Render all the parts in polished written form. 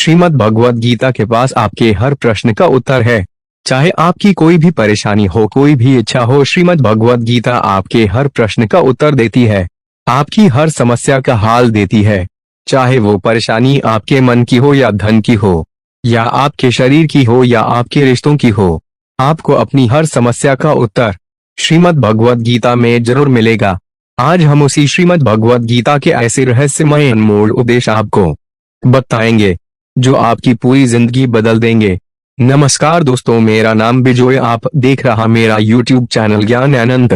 श्रीमद् भगवद गीता के पास आपके हर प्रश्न का उत्तर है। चाहे आपकी कोई भी परेशानी हो, कोई भी इच्छा हो, श्रीमद् भगवद गीता आपके हर प्रश्न का उत्तर देती है, आपकी हर समस्या का हाल देती है। चाहे वो परेशानी आपके मन की हो या धन की हो, या आपके शरीर की हो या आपके रिश्तों की हो, आपको अपनी हर समस्या का उत्तर श्रीमद् भगवद गीता में जरूर मिलेगा। आज हम उसी श्रीमद् भगवद गीता के ऐसे रहस्यमय अनमोल उपदेश आपको बताएंगे जो आपकी पूरी जिंदगी बदल देंगे। नमस्कार दोस्तों, मेरा नाम बिजोय, आप देख रहा मेरा YouTube चैनल ज्ञान आनंद।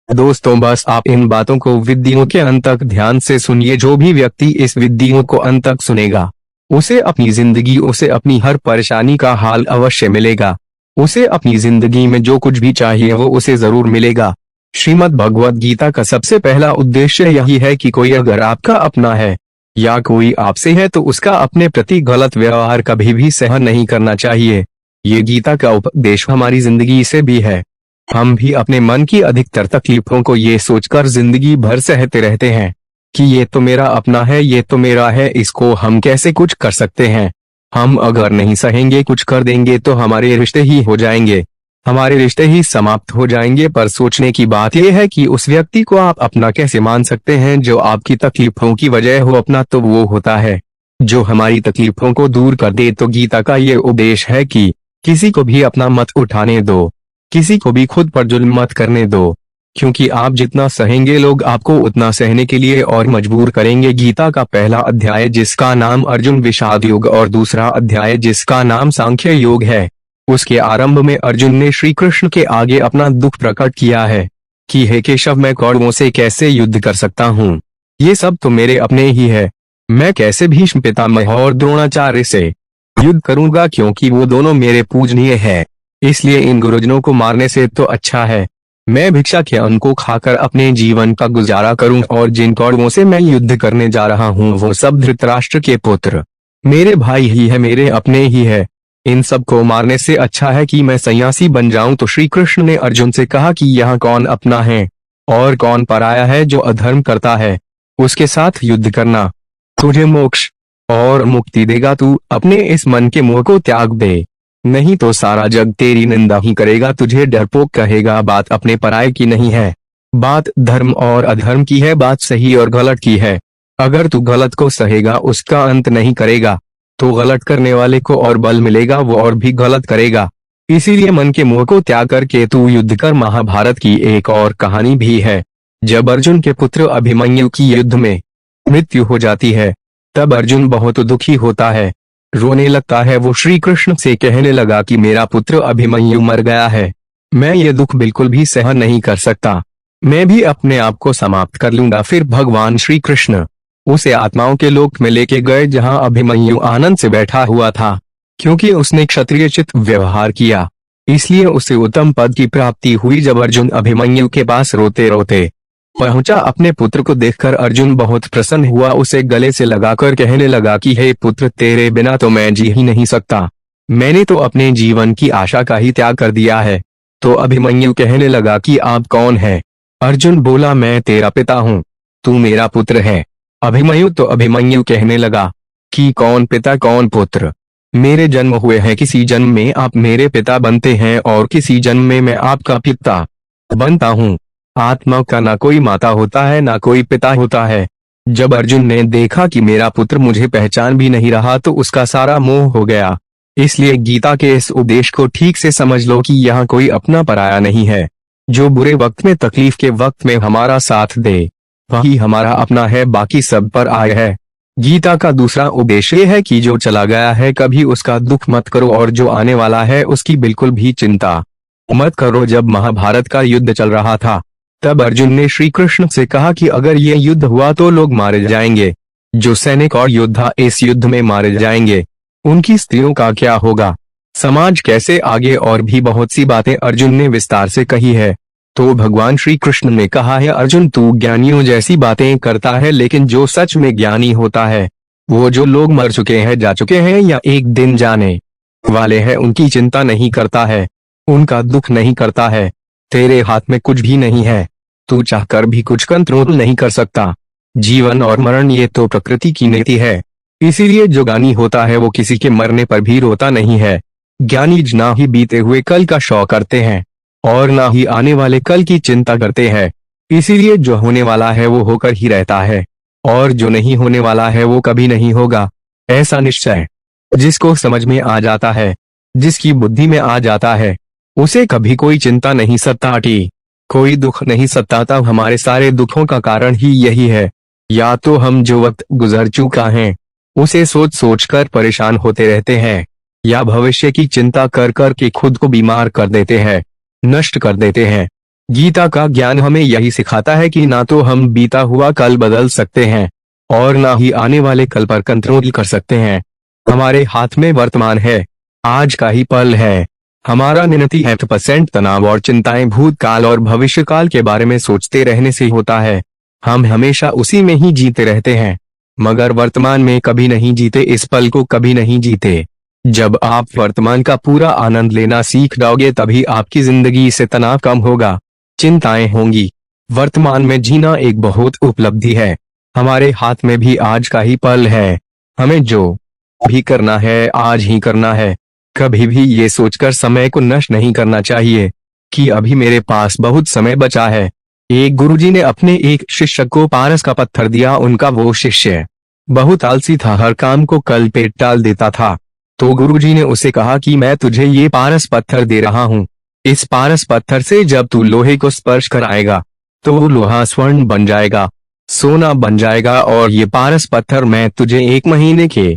दोस्तों, बस आप इन बातों को वीडियो के अंत तक ध्यान से सुनिए। जो भी व्यक्ति इस वीडियो को अंत तक सुनेगा, उसे अपनी जिंदगी, उसे अपनी हर परेशानी का हाल अवश्य मिलेगा। उसे अपनी जिंदगी में जो कुछ भी चाहिए वो उसे जरूर मिलेगा। श्रीमद् भगवद गीता का सबसे पहला उद्देश्य यही है कि कोई अगर आपका अपना है या कोई आपसे है तो उसका अपने प्रति गलत व्यवहार कभी भी सहन नहीं करना चाहिए। ये गीता का उपदेश हमारी जिंदगी से भी है। हम भी अपने मन की अधिकतर तकलीफों को ये सोचकर जिंदगी भर सहते रहते हैं कि ये तो मेरा अपना है, ये तो मेरा है, इसको हम कैसे कुछ कर सकते हैं। हम अगर नहीं सहेंगे, कुछ कर देंगे तो हमारे रिश्ते ही हो जाएंगे, हमारे रिश्ते ही समाप्त हो जाएंगे। पर सोचने की बात यह है कि उस व्यक्ति को आप अपना कैसे मान सकते हैं जो आपकी तकलीफों की वजह हो। अपना तो वो होता है जो हमारी तकलीफों को दूर कर दे। तो गीता का ये उपदेश है कि किसी को भी अपना मत उठाने दो, किसी को भी खुद पर जुल्म मत करने दो, क्योंकि आप जितना सहेंगे लोग आपको उतना सहने के लिए और मजबूर करेंगे। गीता का पहला अध्याय जिसका नाम अर्जुन विषाद योग और दूसरा अध्याय जिसका नाम सांख्य योग है, उसके आरंभ में अर्जुन ने श्री कृष्ण के आगे अपना दुख प्रकट किया है कि हे केशव, मैं कौरवों से कैसे युद्ध कर सकता हूँ, ये सब तो मेरे अपने ही है। मैं कैसे भीष्म पितामह और द्रोणाचार्य से युद्ध करूंगा, क्योंकि वो दोनों मेरे पूजनीय है। इसलिए इन गुरुजनों को मारने से तो अच्छा है मैं भिक्षा के अन्न को खाकर अपने जीवन का गुजारा करूं। और जिन कौरवों से मैं युद्ध करने जा रहा हूं वो सब धृतराष्ट्र के पुत्र मेरे भाई ही है, मेरे अपने ही है। इन सब को मारने से अच्छा है कि मैं सन्यासी बन जाऊं। तो श्री कृष्ण ने अर्जुन से कहा कि यहाँ कौन अपना है और कौन पराया है। जो अधर्म करता है उसके साथ युद्ध करना तुझे मोक्ष और मुक्ति देगा। तू अपने इस मन के मोह को त्याग दे, नहीं तो सारा जग तेरी निंदा ही करेगा, तुझे डरपोक कहेगा। बात अपने पराये की नहीं है, बात धर्म और अधर्म की है, बात सही और गलत की है। अगर तू गलत को सहेगा, उसका अंत नहीं करेगा, तो गलत करने वाले को और बल मिलेगा, वो और भी गलत करेगा। इसीलिए मन के मोह को त्याग करके तू युद्ध कर। महाभारत की एक और कहानी भी है। जब अर्जुन के पुत्र अभिमन्यु की युद्ध में मृत्यु हो जाती है तब अर्जुन बहुत दुखी होता है, रोने लगता है। वो श्री कृष्ण से कहने लगा कि मेरा पुत्र अभिमन्यु मर गया है, मैं ये दुख बिल्कुल भी सहन नहीं कर सकता, मैं भी अपने आप को समाप्त कर लूंगा। फिर भगवान श्री कृष्ण उसे आत्माओं के लोक में लेके गए जहां अभिमन्यु आनंद से बैठा हुआ था। क्योंकि उसने क्षत्रियोचित व्यवहार किया, इसलिए उसे उत्तम पद की प्राप्ति हुई। जब अर्जुन अभिमन्यु के पास रोते रोते पहुंचा, अपने पुत्र को देखकर अर्जुन बहुत प्रसन्न हुआ, उसे गले से लगाकर कहने लगा कि हे पुत्र, तेरे बिना तो मैं जी ही नहीं सकता, मैंने तो अपने जीवन की आशा का ही त्याग कर दिया है। तो अभिमन्यु कहने लगा कि आप कौन हैं? अर्जुन बोला, मैं तेरा पिता हूँ, तू मेरा पुत्र है। अभिमन्यु कहने लगा कि कौन पिता कौन पुत्र, मेरे जन्म हुए हैं, किसी जन्म में आप मेरे पिता बनते हैं और किसी जन्म में मैं आपका पिता बनता हूँ। आत्मा का ना कोई माता होता है ना कोई पिता होता है। जब अर्जुन ने देखा कि मेरा पुत्र मुझे पहचान भी नहीं रहा तो उसका सारा मोह हो गया। इसलिए गीता के इस उपदेश को ठीक से समझ लो कि यहाँ कोई अपना पराया नहीं है। जो बुरे वक्त में, तकलीफ के वक्त में हमारा साथ दे वही हमारा अपना है, बाकी सब पर आया है। गीता का दूसरा उपदेश ये है कि जो चला गया है कभी उसका दुख मत करो और जो आने वाला है उसकी बिल्कुल भी चिंता मत करो। जब महाभारत का युद्ध चल रहा था तब अर्जुन ने श्री कृष्ण से कहा कि अगर ये युद्ध हुआ तो लोग मारे जाएंगे, जो सैनिक और योद्धा इस युद्ध में मारे जाएंगे उनकी स्त्रियों का क्या होगा, समाज कैसे आगे, और भी बहुत सी बातें अर्जुन ने विस्तार से कही है। तो भगवान श्री कृष्ण ने कहा है, अर्जुन तू ज्ञानियों जैसी बातें करता है, लेकिन जो सच में ज्ञानी होता है वो जो लोग मर चुके हैं, जा चुके हैं या एक दिन जाने वाले हैं उनकी चिंता नहीं करता है, उनका दुख नहीं करता है। तेरे हाथ में कुछ भी नहीं है, तू चाहकर भी कुछ कंट्रोल नहीं कर सकता। जीवन और मरण ये तो प्रकृति की नीति है, इसीलिए जो ज्ञानी होता है वो किसी के मरने पर भी रोता नहीं है। ज्ञानी ना ही बीते हुए कल का शौक करते हैं और ना ही आने वाले कल की चिंता करते हैं। इसीलिए जो होने वाला है वो होकर ही रहता है और जो नहीं होने वाला है वो कभी नहीं होगा। ऐसा निश्चय जिसको समझ में आ जाता है, जिसकी बुद्धि में आ जाता है, उसे कभी कोई चिंता नहीं सताती, कोई दुख नहीं सताता। हमारे सारे दुखों का कारण ही यही है। या तो हम जो वक्त गुजर चुका है उसे सोच सोच कर परेशान होते रहते हैं, या भविष्य की चिंता कर कर के खुद को बीमार कर देते हैं, नष्ट कर देते हैं। गीता का ज्ञान हमें यही सिखाता है कि ना तो हम बीता हुआ कल बदल सकते हैं और ना ही आने वाले कल पर कंट्रोल कर सकते हैं। हमारे हाथ में वर्तमान है, आज का ही पल है। हमारा 90% तनाव और चिंताएं भूतकाल और भविष्यकाल के बारे में सोचते रहने से होता है। हम हमेशा उसी में ही जीते रहते हैं, मगर वर्तमान में कभी नहीं जीते, इस पल को कभी नहीं जीते। जब आप वर्तमान का पूरा आनंद लेना सीख जाओगे तभी आपकी जिंदगी से तनाव कम होगा, चिंताएं होंगी। वर्तमान में जीना एक बहुत उपलब्धि है। हमारे हाथ में भी आज का ही पल है। हमें जो भी करना है आज ही करना है। कभी भी ये सोचकर समय को नष्ट नहीं करना चाहिए कि अभी मेरे पास बहुत समय बचा है। एक गुरुजी ने अपने एक शिष्य को पारस का पत्थर दिया। उनका वो शिष्य बहुत आलसी था, हर काम को कल पे टाल देता था। तो गुरुजी ने उसे कहा कि मैं तुझे ये पारस पत्थर दे रहा हूँ। इस पारस पत्थर से जब तू लोहे को स्पर्श कराएगा तो वो लोहा स्वर्ण बन जाएगा, सोना बन जाएगा। और ये पारस पत्थर मैं तुझे 1 महीने के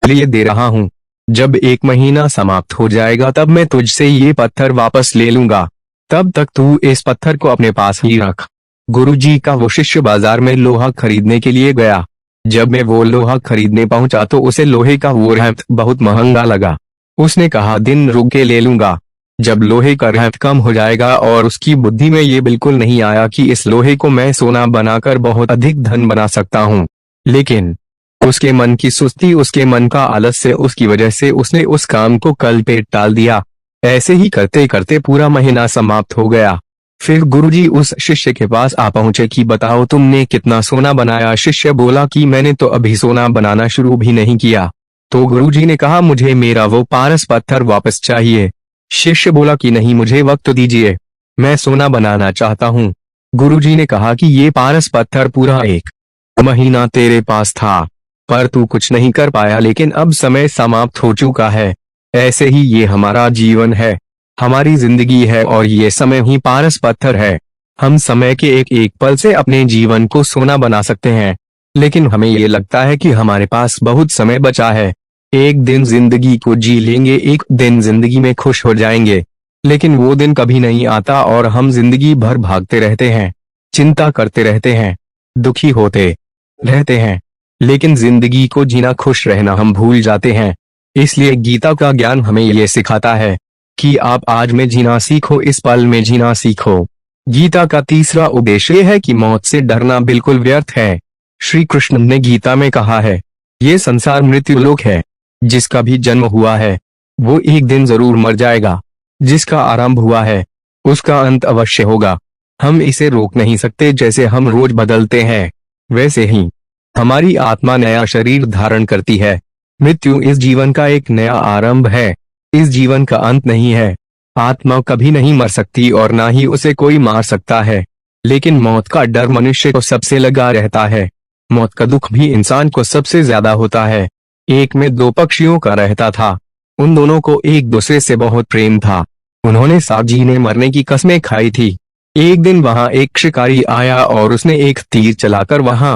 लिए दे रहा हूँ। जब 1 महीना समाप्त हो जाएगा तब मैं तुझसे ये पत्थर वापस ले लूंगा। तब तक तू इस पत्थर को अपने पास ही रख। गुरुजी का वो शिष्य बाजार में लोहा खरीदने के लिए गया। जब मैं वो लोहा खरीदने पहुंचा तो उसे लोहे का वो रेत बहुत महंगा लगा। उसने कहा दिन रुक के ले लूंगा। जब लोहे का रेत कम हो जाएगा और उसकी बुद्धि में ये बिल्कुल नहीं आया कि इस लोहे को मैं सोना बनाकर बहुत अधिक धन बना सकता हूँ, लेकिन उसके मन की सुस्ती, उसके मन का आलस्य, उसकी वजह से उसने उस काम को कल पे टाल दिया। ऐसे ही करते करते पूरा महीना समाप्त हो गया। फिर गुरुजी उस शिष्य के पास आ पहुंचे कि बताओ तुमने कितना सोना बनाया। शिष्य बोला कि मैंने तो अभी सोना बनाना शुरू भी नहीं किया। तो गुरुजी ने कहा मुझे मेरा वो पारस पत्थर वापस चाहिए। शिष्य बोला कि नहीं, मुझे वक्त दीजिए, मैं सोना बनाना चाहता हूँ। गुरुजी ने कहा कि ये पारस पत्थर पूरा 1 महीना तेरे पास था पर तू कुछ नहीं कर पाया, लेकिन अब समय समाप्त हो चुका है। ऐसे ही ये हमारा जीवन है, हमारी जिंदगी है और ये समय ही पारस पत्थर है। हम समय के एक एक पल से अपने जीवन को सोना बना सकते हैं, लेकिन हमें ये लगता है कि हमारे पास बहुत समय बचा है। एक दिन जिंदगी को जी लेंगे, एक दिन जिंदगी में खुश हो जाएंगे, लेकिन वो दिन कभी नहीं आता और हम जिंदगी भर भागते रहते हैं, चिंता करते रहते हैं, दुखी होते रहते हैं, लेकिन जिंदगी को जीना, खुश रहना हम भूल जाते हैं। इसलिए गीता का ज्ञान हमें ये सिखाता है कि आप आज में जीना सीखो, इस पल में जीना सीखो। गीता का तीसरा उद्देश्य है कि मौत से डरना बिल्कुल व्यर्थ है। श्री कृष्ण ने गीता में कहा है, ये संसार मृत्युलोक है, जिसका भी जन्म हुआ है वो एक दिन जरूर मर जाएगा, जिसका आरंभ हुआ है उसका अंत अवश्य होगा। हम इसे रोक नहीं सकते। जैसे हम रोज बदलते हैं वैसे ही हमारी आत्मा नया शरीर धारण करती है। मृत्यु इस जीवन का एक नया आरंभ है, इस जीवन का अंत नहीं है। आत्मा कभी नहीं मर सकती और ना ही उसे कोई मार सकता है, लेकिन मौत का डर मनुष्य को सबसे लगा रहता है। मौत का दुख भी इंसान को सबसे ज्यादा होता है। एक में 2 पक्षियों का रहता था, उन दोनों को एक दूसरे से बहुत प्रेम था। उन्होंने साथ जीने मरने की कस्में खाई थी। एक दिन वहां एक शिकारी आया और उसने एक तीर चलाकर वहां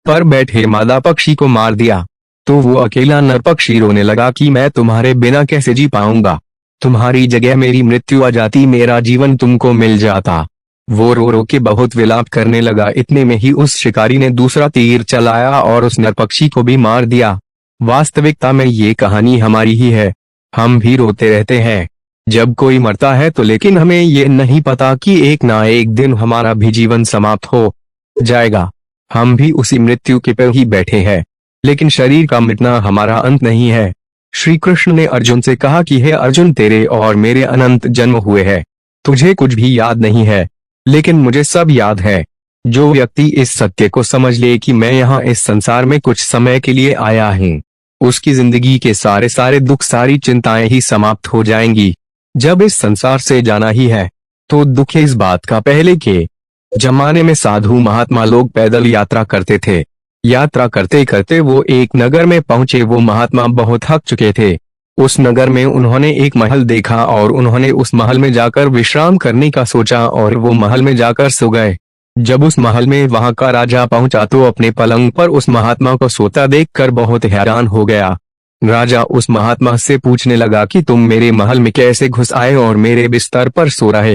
पर बैठे मादा पक्षी को मार दिया। तो वो अकेला नर पक्षी रोने लगा कि मैं तुम्हारे बिना कैसे जी पाऊंगा, तुम्हारी जगह मेरी मृत्यु आ जाती, मेरा जीवन तुमको मिल जाता। वो रो रो के बहुत विलाप करने लगा। इतने में ही उस शिकारी ने दूसरा तीर चलाया और उस नर पक्षी को भी मार दिया। वास्तविकता में ये कहानी हमारी ही है। हम भी रोते रहते हैं जब कोई मरता है तो, लेकिन हमें ये नहीं पता कि एक ना एक दिन हमारा भी जीवन समाप्त हो जाएगा। हम भी उसी मृत्यु के पर ही बैठे हैं, लेकिन शरीर का मिटना हमारा अंत नहीं है। श्री कृष्ण ने अर्जुन से कहा कि हे अर्जुन, तेरे और मेरे अनंत जन्म हुए हैं, तुझे कुछ भी याद नहीं है, लेकिन मुझे सब याद है। जो व्यक्ति इस सत्य को समझ ले कि मैं यहाँ इस संसार में कुछ समय के लिए आया हूँ उसकी जिंदगी के सारे सारे दुख, सारी चिंताएं ही समाप्त हो जाएंगी। जब इस संसार से जाना ही है तो दुख इस बात का, पहले के जमाने में साधु महात्मा लोग पैदल यात्रा करते थे। यात्रा करते करते वो एक नगर में पहुंचे। वो महात्मा बहुत थक चुके थे। उस नगर में उन्होंने एक महल देखा और उन्होंने उस महल में जाकर विश्राम करने का सोचा और वो महल में जाकर सो गए। जब उस महल में वहां का राजा पहुंचा तो अपने पलंग पर उस महात्मा को सोता देखकर बहुत हैरान हो गया। राजा उस महात्मा से पूछने लगा कि तुम मेरे महल में कैसे घुस आए और मेरे बिस्तर पर सो रहे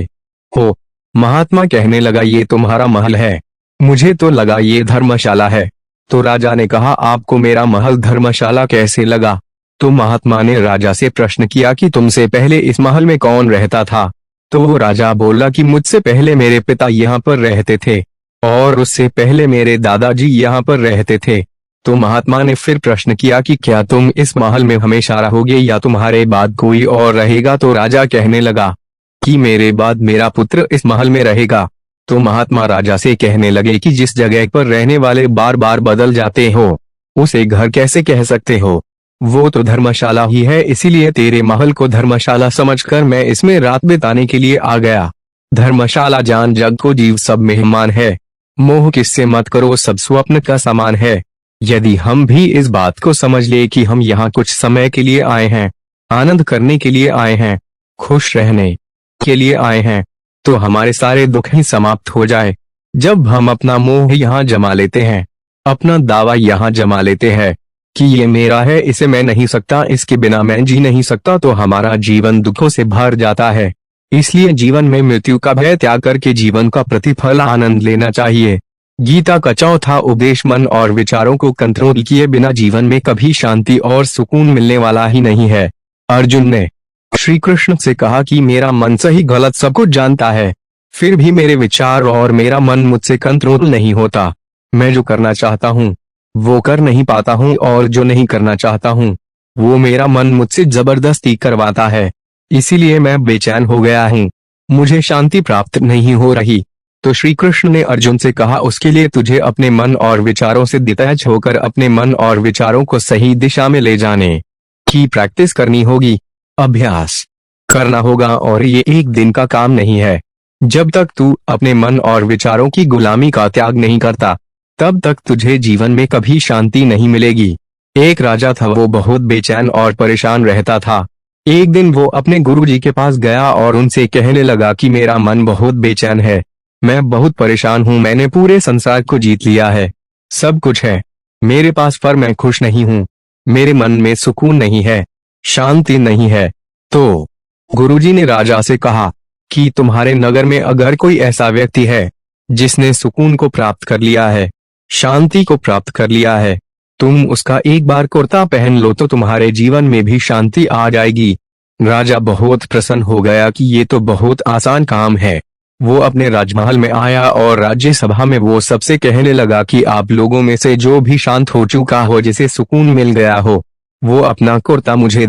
हो। महात्मा कहने लगा, ये तुम्हारा महल है, मुझे तो लगा ये धर्मशाला है। तो राजा ने कहा, आपको मेरा महल धर्मशाला कैसे लगा? तो महात्मा ने राजा से प्रश्न किया कि तुमसे पहले इस महल में कौन रहता था? तो वो राजा बोला कि मुझसे पहले मेरे पिता यहाँ पर रहते थे और उससे पहले मेरे दादाजी यहाँ पर रहते थे। तो महात्मा ने फिर प्रश्न किया कि क्या तुम इस महल में हमेशा रहोगे या तुम्हारे बाद कोई और रहेगा? तो राजा कहने लगा कि मेरे बाद मेरा पुत्र इस महल में रहेगा। तो महात्मा राजा से कहने लगे कि जिस जगह पर रहने वाले बार बार बदल जाते हो उसे घर कैसे कह सकते हो? वो तो धर्मशाला ही है, इसीलिए तेरे महल को धर्मशाला समझकर मैं इसमें रात बिताने के लिए आ गया। धर्मशाला जान जग को जीव सब मेहमान है, मोह किससे मत करो, सब स्वप्न का समान है। यदि हम भी इस बात को समझ ले कि हम यहाँ कुछ समय के लिए आए हैं, आनंद करने के लिए आए हैं, खुश रहने के लिए आए हैं, तो हमारे सारे दुख ही समाप्त हो जाए। जब हम अपना मोह यहाँ जमा लेते हैं, अपना दावा यहाँ जमा लेते हैं कि ये मेरा है, इसे मैं नहीं सकता, इसके बिना मैं जी नहीं सकता, तो हमारा जीवन दुखों से भर जाता है। इसलिए जीवन में मृत्यु का भय त्याग करके जीवन का प्रतिफल आनंद लेना चाहिए। गीता का चौथा उपदेश, मन और विचारों को कंट्रोल किए बिना जीवन में कभी शांति और सुकून मिलने वाला ही नहीं है। अर्जुन ने श्री कृष्ण से कहा कि मेरा मन सही गलत सब कुछ जानता है, फिर भी मेरे विचार और मेरा मन मुझसे कंट्रोल नहीं होता। मैं जो करना चाहता हूँ वो कर नहीं पाता हूँ और जो नहीं करना चाहता हूँ वो मेरा मन मुझसे जबरदस्ती करवाता है। इसीलिए मैं बेचैन हो गया हूँ, मुझे शांति प्राप्त नहीं हो रही। तो श्री कृष्ण ने अर्जुन से कहा, उसके लिए तुझे अपने मन और विचारों से डिटैच होकर अपने मन और विचारों को सही दिशा में ले जाने की प्रैक्टिस करनी होगी, अभ्यास करना होगा, और ये एक दिन का काम नहीं है। जब तक तू अपने मन और विचारों की गुलामी का त्याग नहीं करता तब तक तुझे जीवन में कभी शांति नहीं मिलेगी। एक राजा था, वो बहुत बेचैन और परेशान रहता था। एक दिन वो अपने गुरुजी के पास गया और उनसे कहने लगा कि मेरा मन बहुत बेचैन है, मैं बहुत परेशान हूँ, मैंने पूरे संसार को जीत लिया है, सब कुछ है मेरे पास, पर मैं खुश नहीं हूँ, मेरे मन में सुकून नहीं है, शांति नहीं है। तो गुरुजी ने राजा से कहा कि तुम्हारे नगर में अगर कोई ऐसा व्यक्ति है जिसने सुकून को प्राप्त कर लिया है, शांति को प्राप्त कर लिया है, तुम उसका एक बार कुर्ता पहन लो तो तुम्हारे जीवन में भी शांति आ जाएगी। राजा बहुत प्रसन्न हो गया कि ये तो बहुत आसान काम है। वो अपने राजमहल में आया और राज्यसभा में वो सबसे कहने लगा कि आप लोगों में से जो भी शांत हो चुका हो, जिसे सुकून मिल गया हो, वो अपना कुर्ता मुझे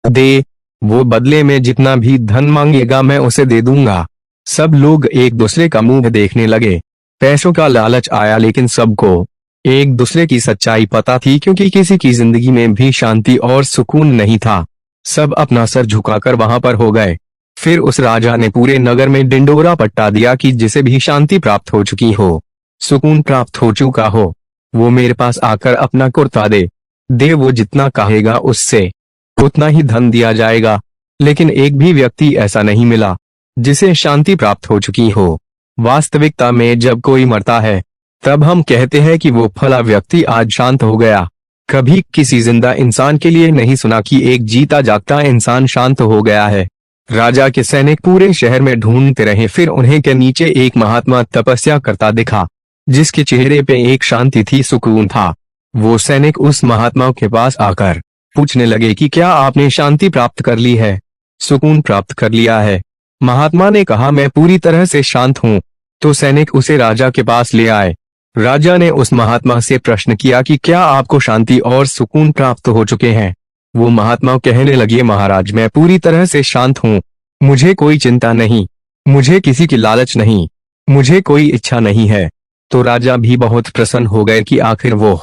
दे, वो बदले में जितना भी धन मांगेगा मैं उसे दे दूंगा। सब लोग एक दूसरे का मुंह देखने लगे। पैसों का लालच आया, लेकिन सबको एक दूसरे की सच्चाई पता थी, क्योंकि किसी की जिंदगी में भी शांति और सुकून नहीं था। सब अपना सर झुकाकर वहां पर हो गए। फिर उस राजा ने पूरे नगर में डिंडोरा पट्टा दिया कि जिसे भी शांति प्राप्त हो चुकी हो, सुकून प्राप्त हो चुका हो, वो मेरे पास आकर अपना कुर्ता दे, वो जितना कहेगा उससे उतना ही धन दिया जाएगा। लेकिन एक भी व्यक्ति ऐसा नहीं मिला जिसे शांति प्राप्त हो चुकी हो। वास्तविकता में जब कोई मरता है तब हम कहते हैं कि वो फला व्यक्ति आज शांत हो गया। कभी किसी जिंदा इंसान के लिए नहीं सुना कि एक जीता जागता इंसान शांत हो गया है। राजा के सैनिक पूरे शहर में ढूंढते रहे, फिर उन्हें के नीचे एक महात्मा तपस्या करता दिखा, जिसके चेहरे पे एक शांति थी, सुकून था। वो सैनिक उस महात्मा के पास आकर पूछने लगे कि क्या आपने शांति प्राप्त कर ली है, सुकून प्राप्त कर लिया है? महात्मा ने कहा, मैं पूरी तरह से शांत हूँ। तो सैनिक उसे राजा के पास ले आए। राजा ने उस महात्मा से प्रश्न किया कि क्या आपको शांति और सुकून प्राप्त हो चुके हैं? वो महात्मा कहने लगे, महाराज मैं पूरी तरह से शांत हूँ, मुझे कोई चिंता नहीं, मुझे किसी की लालच नहीं, मुझे कोई इच्छा नहीं है। तो राजा भी बहुत प्रसन्न हो गए कि आखिर वो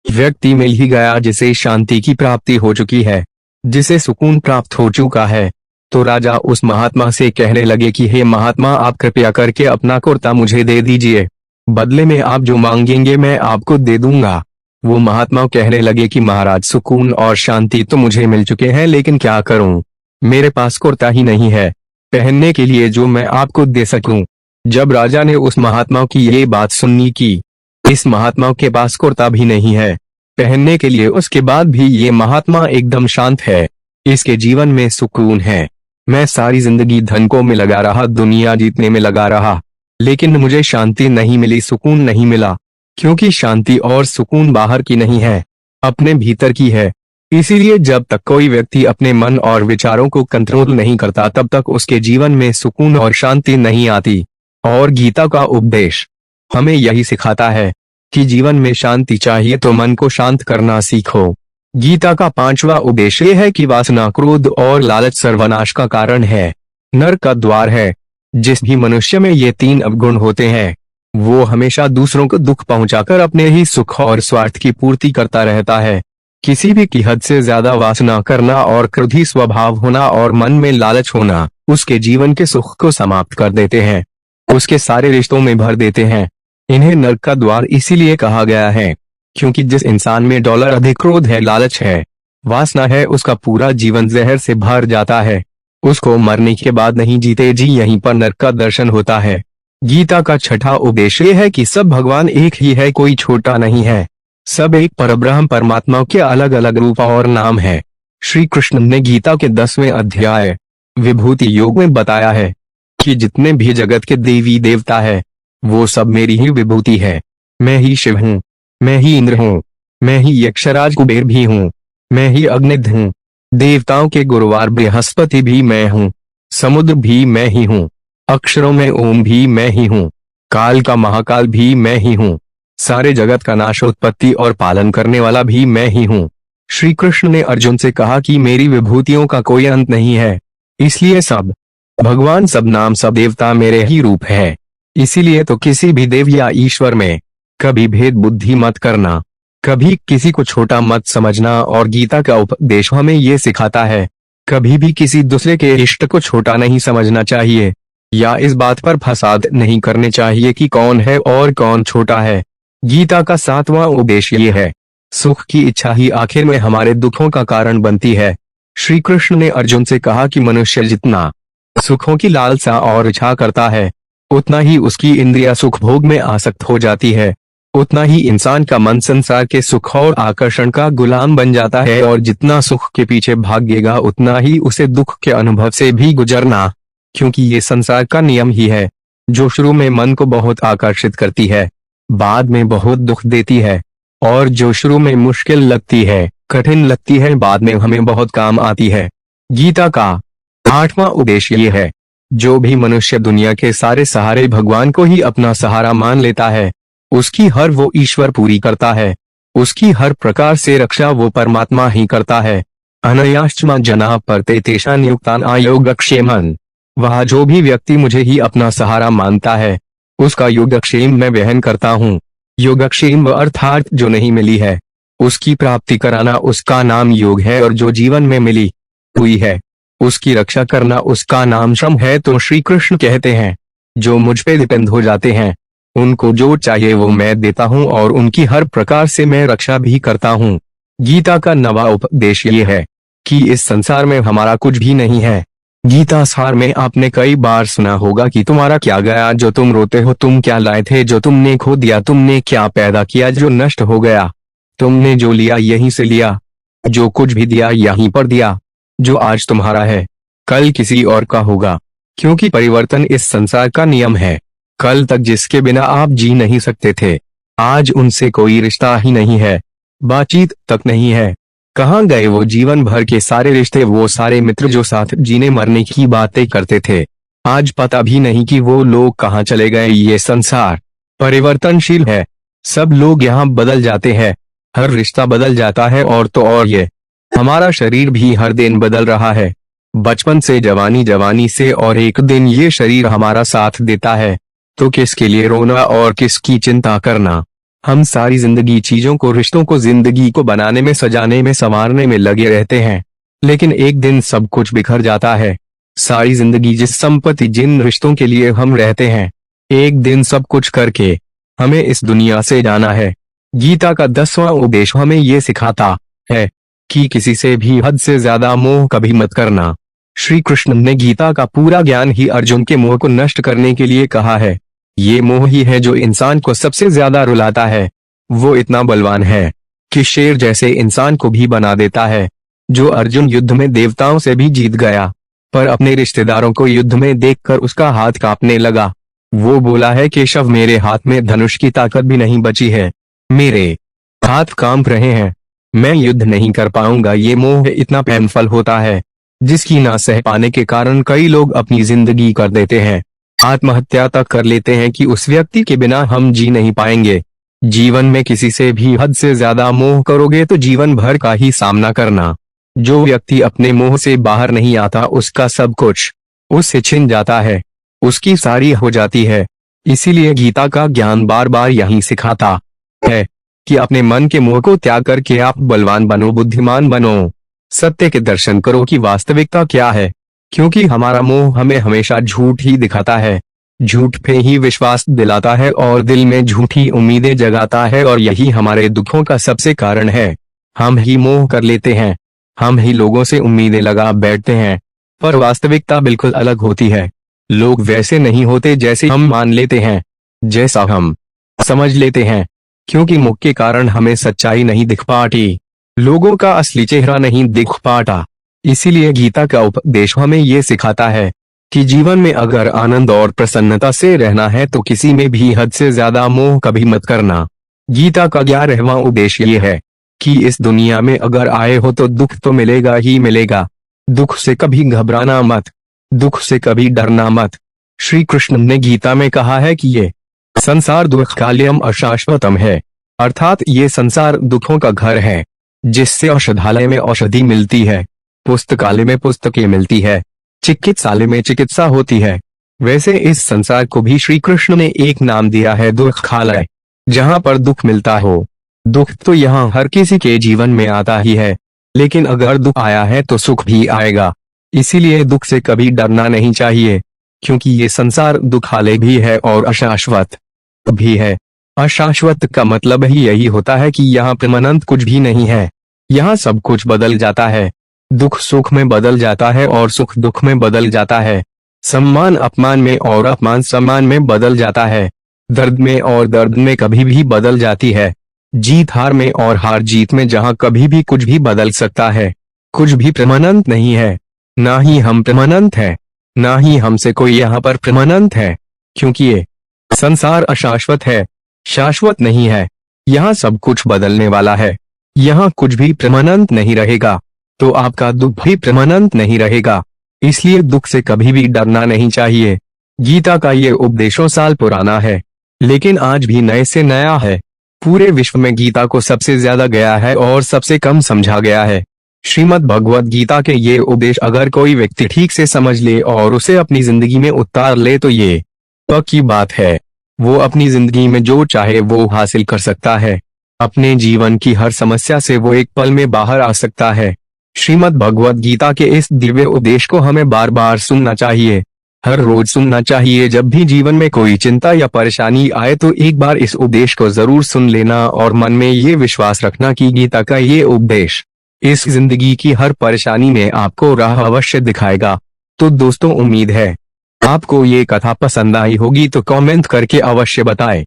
व्यक्ति मिल ही गया जिसे शांति की प्राप्ति हो चुकी है, जिसे सुकून प्राप्त हो चुका है। तो राजा उस महात्मा से कहने लगे कि हे महात्मा, आप कृपया करके अपना कुर्ता मुझे दे दीजिए, बदले में आप जो मांगेंगे मैं आपको दे दूंगा। वो महात्मा कहने लगे कि महाराज, सुकून और शांति तो मुझे मिल चुके हैं, लेकिन क्या करूं, मेरे पास कुर्ता ही नहीं है पहनने के लिए जो मैं आपको दे सकूं। जब राजा ने उस महात्मा की ये बात सुनी कि इस महात्मा के पास कुर्ता भी नहीं है पहनने के लिए, उसके बाद भी ये महात्मा एकदम शांत है, इसके जीवन में सुकून है। मैं सारी जिंदगी धन को में लगा रहा, दुनिया जीतने में लगा रहा, लेकिन मुझे शांति नहीं मिली, सुकून नहीं मिला, क्योंकि शांति और सुकून बाहर की नहीं है, अपने भीतर की है। इसीलिए जब तक कोई व्यक्ति अपने मन और विचारों को कंट्रोल नहीं करता, तब तक उसके जीवन में सुकून और शांति नहीं आती। और गीता का उपदेश हमें यही सिखाता है कि जीवन में शांति चाहिए तो मन को शांत करना सीखो। गीता का 5वां उपदेश ये है कि वासना, क्रोध और लालच सर्वनाश का कारण है, नरक का द्वार है। जिस भी मनुष्य में ये 3 अवगुण होते हैं, वो हमेशा दूसरों को दुख पहुंचाकर अपने ही सुख और स्वार्थ की पूर्ति करता रहता है। किसी भी की हद से ज्यादा वासना करना और क्रोधी स्वभाव होना और मन में लालच होना उसके जीवन के सुख को समाप्त कर देते हैं, उसके सारे रिश्तों में भर देते हैं। इन्हें नरक का द्वार इसीलिए कहा गया है क्योंकि जिस इंसान में डॉलर अधिक क्रोध है, लालच है, वासना है, उसका पूरा जीवन जहर से भर जाता है। उसको मरने के बाद नहीं जीते जी यहीं पर नरक का दर्शन होता है। गीता का 6वां उपदेश ये है कि सब भगवान एक ही है, कोई छोटा नहीं है, सब एक परब्रह्म परमात्मा के अलग अलग रूप और नाम है। श्री कृष्ण ने गीता के 10वें अध्याय विभूति योग में बताया है कि जितने भी जगत के देवी देवता है वो सब मेरी ही विभूति है। मैं ही शिव हूँ, मैं ही इंद्र हूँ, मैं ही यक्षराज कुबेर भी हूँ, मैं ही अग्निध्र हूँ, देवताओं के गुरुवार बृहस्पति भी मैं हूँ, समुद्र भी मैं ही हूँ, अक्षरों में ओम भी मैं ही हूँ, काल का महाकाल भी मैं ही हूँ, सारे जगत का नाश, उत्पत्ति और पालन करने वाला भी मैं ही हूँ। श्री कृष्ण ने अर्जुन से कहा कि मेरी विभूतियों का कोई अंत नहीं है, इसलिए सब भगवान, सब नाम, सब देवता मेरे ही रूप है। इसीलिए तो किसी भी देव या ईश्वर में कभी भेद बुद्धि मत करना, कभी किसी को छोटा मत समझना। और गीता का उपदेश हमें ये सिखाता है कभी भी किसी दूसरे के इष्ट को छोटा नहीं समझना चाहिए, या इस बात पर फसाद नहीं करने चाहिए कि कौन है और कौन छोटा है। गीता का 7वां उपदेश ये है, सुख की इच्छा ही आखिर में हमारे दुखों का कारण बनती है। श्री कृष्ण ने अर्जुन से कहा कि मनुष्य जितना सुखों की लालसा और इच्छा करता है, उतना ही उसकी इंद्रिया सुख भोग में आसक्त हो जाती है, उतना ही इंसान का मन संसार के सुख और आकर्षण का गुलाम बन जाता है। और जितना सुख के पीछे भागेगा उतना ही उसे दुख के अनुभव से भी गुजरना, क्योंकि ये संसार का नियम ही है, जो शुरू में मन को बहुत आकर्षित करती है, बाद में बहुत दुख देती है, और जो शुरू में मुश्किल लगती है, कठिन लगती है, बाद में हमें बहुत काम आती है। गीता का 8वां उपदेश ये है, जो भी मनुष्य दुनिया के सारे सहारे भगवान को ही अपना सहारा मान लेता है, उसकी हर वो ईश्वर पूरी करता है, उसकी हर प्रकार से रक्षा वो परमात्मा ही करता है। अनयाश्चमा जना परते तेषां नियुक्तान आयोगक्षेमन्। वह जो भी व्यक्ति मुझे ही अपना सहारा मानता है, उसका योगक्षेम मैं वहन करता हूँ। योगक्षेम अर्थात जो नहीं मिली है उसकी प्राप्ति कराना, उसका नाम योग है, और जो जीवन में मिली हुई है उसकी रक्षा करना, उसका नाम श्रम है। तो श्री कृष्ण कहते हैं, जो मुझ पे डिपेंड हो जाते हैं उनको जो चाहिए वो मैं देता हूँ, और उनकी हर प्रकार से मैं रक्षा भी करता हूँ। गीता का 9वां उपदेश ये है कि इस संसार में हमारा कुछ भी नहीं है। गीता सार में आपने कई बार सुना होगा कि तुम्हारा क्या गया जो तुम रोते हो, तुम क्या लाए थे जो तुमने खो दिया, तुमने क्या पैदा किया जो नष्ट हो गया, तुमने जो लिया यहीं से लिया, जो कुछ भी दिया यहीं पर दिया, जो आज तुम्हारा है कल किसी और का होगा, क्योंकि परिवर्तन इस संसार का नियम है। कल तक जिसके बिना आप जी नहीं सकते थे, आज उनसे कोई रिश्ता ही नहीं है, बातचीत तक नहीं है। कहाँ गए वो जीवन भर के सारे रिश्ते, वो सारे मित्र जो साथ जीने मरने की बातें करते थे, आज पता भी नहीं कि वो लोग कहाँ चले गए। ये संसार परिवर्तनशील है, सब लोग यहाँ बदल जाते हैं, हर रिश्ता बदल जाता है, और तो और ये हमारा शरीर भी हर दिन बदल रहा है, बचपन से जवानी, जवानी से और एक दिन ये शरीर हमारा साथ देता है। तो किसके लिए रोना और किसकी चिंता करना। हम सारी जिंदगी चीजों को, रिश्तों को, जिंदगी को बनाने में, सजाने में, संवारने में लगे रहते हैं, लेकिन एक दिन सब कुछ बिखर जाता है। सारी जिंदगी जिस संपत्ति, जिन रिश्तों के लिए हम रहते हैं, एक दिन सब कुछ करके हमें इस दुनिया से जाना है। गीता का 10वां उपदेश हमें ये सिखाता है कि किसी से भी हद से ज्यादा मोह कभी मत करना। श्री कृष्ण ने गीता का पूरा ज्ञान ही अर्जुन के मोह को नष्ट करने के लिए कहा है। ये मोह ही है जो इंसान को सबसे ज्यादा रुलाता है। वो इतना बलवान है कि शेर जैसे इंसान को भी बना देता है। जो अर्जुन युद्ध में देवताओं से भी जीत गया, पर अपने रिश्तेदारों को युद्ध में देखकर उसका हाथ कांपने लगा। वो बोला है, केशव, मेरे हाथ में धनुष की ताकत भी नहीं बची है, मेरे हाथ कांप रहे हैं, मैं युद्ध नहीं कर पाऊंगा। ये मोह इतना पेनफुल होता है जिसकी ना सह पाने के कारण कई लोग अपनी जिंदगी कर देते हैं, आत्महत्या तक कर लेते हैं कि उस व्यक्ति के बिना हम जी नहीं पाएंगे। जीवन में किसी से भी हद से ज्यादा मोह करोगे तो जीवन भर का ही सामना करना। जो व्यक्ति अपने मोह से बाहर नहीं आता, उसका सब कुछ उससे छिन जाता है, उसकी सारी हो जाती है। इसीलिए गीता का ज्ञान बार बार यही सिखाता है कि अपने मन के मोह को त्याग करके आप बलवान बनो, बुद्धिमान बनो, सत्य के दर्शन करो कि वास्तविकता क्या है। क्योंकि हमारा मोह हमें हमेशा झूठ ही दिखाता है, झूठ पे ही विश्वास दिलाता है और दिल में झूठी उम्मीदें जगाता है, और यही हमारे दुखों का सबसे कारण है। हम ही मोह कर लेते हैं, हम ही लोगों से उम्मीदें लगा बैठते हैं, पर वास्तविकता बिल्कुल अलग होती है। लोग वैसे नहीं होते जैसे हम मान लेते हैं, जैसा हम समझ लेते हैं। क्योंकि मोह के कारण हमें सच्चाई नहीं दिख पाती, लोगों का असली चेहरा नहीं दिख पाता। इसीलिए गीता का उपदेश हमें ये सिखाता है कि जीवन में अगर आनंद और प्रसन्नता से रहना है तो किसी में भी हद से ज्यादा मोह कभी मत करना। गीता का 11वां उपदेश ये है कि इस दुनिया में अगर आए हो तो दुख तो मिलेगा ही मिलेगा। दुख से कभी घबराना मत, दुख से कभी डरना मत। श्री कृष्ण ने गीता में कहा है कि ये संसार दुःखकाल्यम अशाश्वतम है, अर्थात ये संसार दुखों का घर है, जिससे औषधालय में औषधि मिलती है, पुस्तकालय में पुस्तकें मिलती है, चिकित्सालय में चिकित्सा होती है। वैसे इस संसार को भी श्री कृष्ण ने एक नाम दिया है, दुःखालय, जहाँ पर दुख मिलता हो। दुख तो यहाँ हर किसी के जीवन में आता ही है, लेकिन अगर दुख आया है तो सुख भी आएगा। इसीलिए दुख से कभी डरना नहीं चाहिए, क्योंकि ये संसार दुखालय भी है और अशाश्वत भी है। अशाश्वत का मतलब ही यही होता है कि यहाँ परमानेंट कुछ भी नहीं है, यहाँ सब कुछ बदल जाता है। दुख सुख में बदल जाता है और सुख दुख में बदल जाता है। सम्मान अपमान में और अपमान सम्मान में बदल जाता है। दर्द में और दर्द में कभी भी बदल जाती है। जीत हार में और हार जीत में, जहाँ कभी भी कुछ भी बदल सकता है। कुछ भी परमानेंट नहीं है, ना ही हम परमानेंट है, ना ही हमसे कोई यहाँ पर परमानेंट है, क्योंकि ये संसार अशाश्वत है, शाश्वत नहीं है। यहाँ सब कुछ बदलने वाला है, यहाँ कुछ भी परमानेंट नहीं रहेगा, तो आपका दुख भी परमानेंट नहीं रहेगा। इसलिए दुख से कभी भी डरना नहीं चाहिए। गीता का ये उपदेशों साल पुराना है, लेकिन आज भी नए से नया है। पूरे विश्व में गीता को सबसे ज्यादा गया है और सबसे कम समझा गया है। श्रीमद् भगवद गीता के ये उपदेश अगर कोई व्यक्ति ठीक से समझ ले और उसे अपनी जिंदगी में उतार ले तो ये पक्की बात है, वो अपनी जिंदगी में जो चाहे वो हासिल कर सकता है। अपने जीवन की हर समस्या से वो एक पल में बाहर आ सकता है। श्रीमद् भगवद गीता के इस दिव्य उपदेश को हमें बार बार सुनना चाहिए, हर रोज सुनना चाहिए। जब भी जीवन में कोई चिंता या परेशानी आए तो एक बार इस उपदेश को जरूर सुन लेना और मन में ये विश्वास रखना कि गीता का ये उपदेश इस जिंदगी की हर परेशानी में आपको राह अवश्य दिखाएगा। तो दोस्तों, उम्मीद है आपको ये कथा पसंद आई होगी, तो कमेंट करके अवश्य बताएं।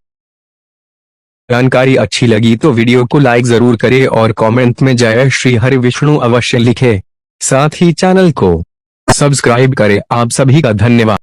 जानकारी अच्छी लगी तो वीडियो को लाइक जरूर करें और कमेंट में जय श्री हरि विष्णु अवश्य लिखें। साथ ही चैनल को सब्सक्राइब करें। आप सभी का धन्यवाद।